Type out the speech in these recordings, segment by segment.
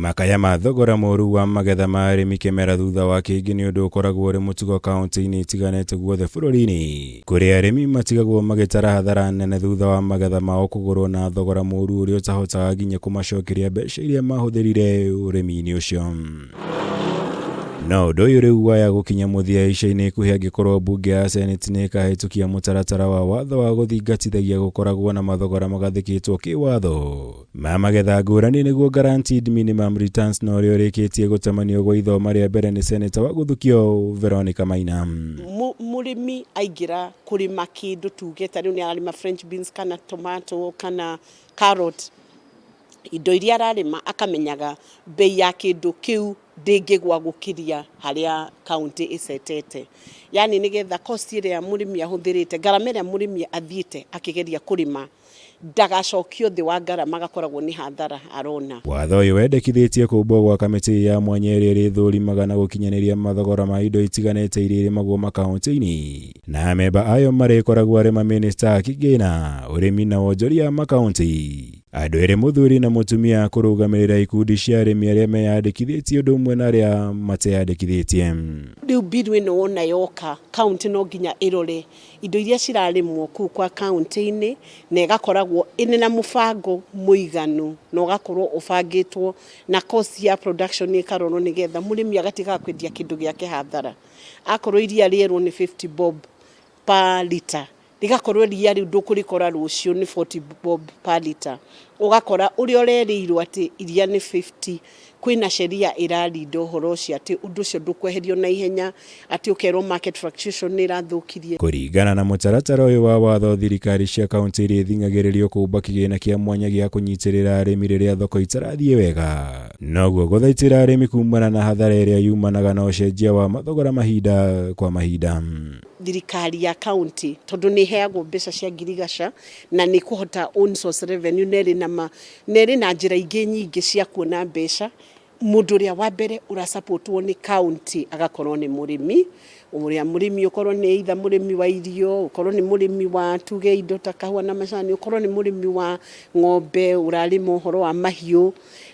Makaya ma thogora moru wa magetha ma arĩmi kĩmera thutha wa kĩngĩ nĩ ũndũ ũkoragwo ũrĩ mũtugo kaunti-inĩ itiganĩte guothe bũrũri-inĩ. Kũrĩ arĩmi matigagwo magĩtara hathara nene thutha wa magetha mao kũgũrwo na thogora moru ũrĩa ũtahotaga nginya kũmacokeria mbeca iria mahũthĩrire ũrĩmi-inĩ ũcio. No ũndũ ũyũ rĩu waya gũkinya mũthia ica-inĩ ikuhĩ angĩkorwo mbunge ya Senate nĩ ĩkahĩtũkia mũtaratara wa watho wa gũthingatithagia gũkoragwo na mathogora magathĩkĩtwo kĩwatho ma magetha ngũrani nĩguo guaranteed minimum returns, na ũrĩa ũrĩkĩtie gũtemanio gwa ithoma rĩa mbere nĩ Senator wa gũthukio Veronica Maina. Mũrĩmi aingĩra kũrĩma kĩndũ tuge ta rĩu nĩ ararĩma French beans kana tomato kana carrot, indo iria ararĩma akamenyaga bei ya kĩndũ kĩu ndĩngĩgwa gũkĩria harĩa kaunti ĩcetete. Yani nĩgetha cost ĩrĩa mũrĩmi ahũthĩrĩte, ngarama ĩrĩa mũrĩmi athiĩte akĩgeria kũrĩma ndagacokio thĩ wa ngarama, agakoragwo nĩ hathara arona. Watho ũyũ wendekithĩtie kũmbwo gwa kamĩtĩ ya mwanya ĩrĩa ĩrĩthũrimaga na gũkinyanĩria mathogora ma indo itiganĩte iria irĩmagwo makaunti-inĩ, na amemba ayo marĩkoragwo arĩ mamĩnĩsta kĩgĩna, ũrĩmi na wonjoria makaunti. Andũ erĩ, mũthuri na mũtumia, kũrũgamĩrĩra ikundi cia arĩmi arĩa meyandĩkithĩtie ũndũ ũmwe na arĩa mateyandĩkithĩtie. Rĩu biru ĩno wona yoka, kaunti no nginya ĩrore indo iria cirarĩmwo kũu kwa kaunti-inĩ na ĩgakoragwo ĩrĩ na mũbango mũiganu na ũgakorwo ũbangĩtwo na cost ya production ĩkarorwo nĩgetha mũrĩmi agatiga kwendia kĩndũ gĩake hathara. Akorwo iria rĩerwo nĩ 50 bob per litre, rĩgakorwo iria rĩu ndũkũrĩkora rũciũ nĩ 40 bob per litre. Ũgakora ũrĩa ũrerĩirwo atĩ iria nĩ 50, kwĩna sheria ĩrarinda ũhoro ũcio atĩ ũndũ ũcio ndũkweherio na ihenya, atĩ ũkerwo market fluctuation nĩ ĩrathũkirie. Kũringana na mũtaratara ũyũ wa watho, thirikari cia kaunti irĩthingagĩrĩrio kũmba kĩgĩna kĩa mwanya gĩa kũnyitĩrĩra arĩmi rĩrĩa thoko itarathiĩ wega, noguo gũthaitĩra arĩmi kumana na hathara ĩrĩa yumanaga na ũcenjia wa mathogora mahinda kwa mahinda. Thirikari ya kaunti tondũ nĩ heagwo mbeca cia ngirigaca na nĩ kũhota own source revenue, nĩ na njĩra ingĩ nyingĩ cia kuona mbeca. Mũndũ ũrĩa wa mbere ũrasupportwo nĩ kaunti agakorwo nĩ mũrĩmi, ũrĩa mũrĩmi ũkorwo nĩ either mũrĩmi wa irio, ũkorwo nĩ mũrĩmi wa tuge indo ta kahũa na macani, ũkorwo nĩ mũrĩmi wa ng'ombe ũrarĩma ũhoro wa mahiũ,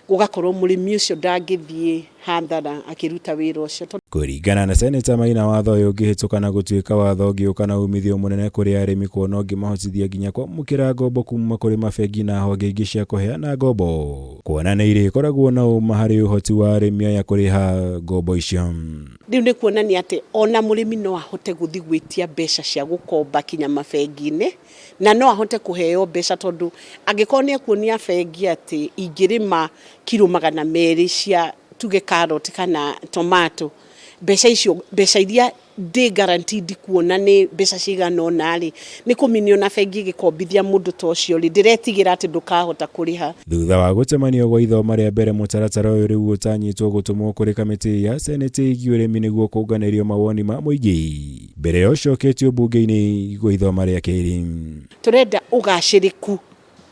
ũgakorwo mũrĩmi ũcio ndangĩthiĩ hathara akĩruta wĩra ũcio. Kũringana na Senator Maina, watho ũyũ ũngĩhĩtũka na gũtuĩka watho ũngĩũka na umithio mũnene kũrĩ arĩmi, kuona ũngĩmahotithia nginya kwamũkĩra ngombo kuma kũrĩ mabengi na honge ingĩ cia kũheana ngombo, kuona nĩ irĩkoragwo na ũma harĩ ũhoti wa arĩmi aya kũrĩha ngombo icio. Rĩu nĩ kuonania atĩ ona mũrĩmi no ahote gũthiĩ gwĩtia mbeca cia gũkomba kinya mabengi-inĩ, na no ahote kũheo mbeca tondũ angĩkorwo nĩ ekuonia bengi atĩ ingĩrĩma kilo 200 cia tuge carrot kana tomato, mbeca iria ndĩ guaranteed kuona nĩ mbeca cigana ũna rĩ, nĩ kũminio na bengi ĩgĩkombithia mũndũ ta ũcio rĩ, ndĩretigĩra atĩ ndũkahota kũrĩha. Thutha wa gũtemanio gwa ithoma rĩa mbere, mũtaratara ũyũ rĩu ũtanyitwo gũtũmwo kũrĩ kamĩtĩ ya Senate ĩgiĩ ũrĩmi nĩguo kũnganĩrio mawoni ma mũingĩ mbere ya ũcoketio mbunge-inĩ gwa ithoma rĩa kerĩ. Tũrenda ũgacĩrĩku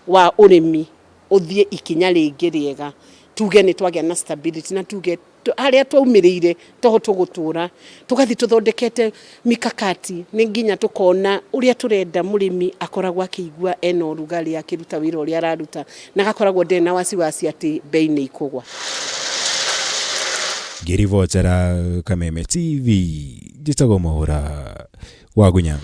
wa ũrĩmi ũthiĩ ikinya rĩngĩ rĩega, tuge nĩ twagĩa na stability, na tuge harĩa twaumĩrĩire toho tũgũtũra, tũgathi tũthondekete mikakati, nĩ nginya tũkona ũrĩa tũrenda mũrĩmi akoragwo akĩigua ena ũrugarĩ akĩruta wĩra ũrĩa araruta, na agakoragwo ndena wasiwasi atĩ bei nĩ ikũgwa. Ngĩribotera Kameme TV, njĩtagwo Mwaũra wa Gunya.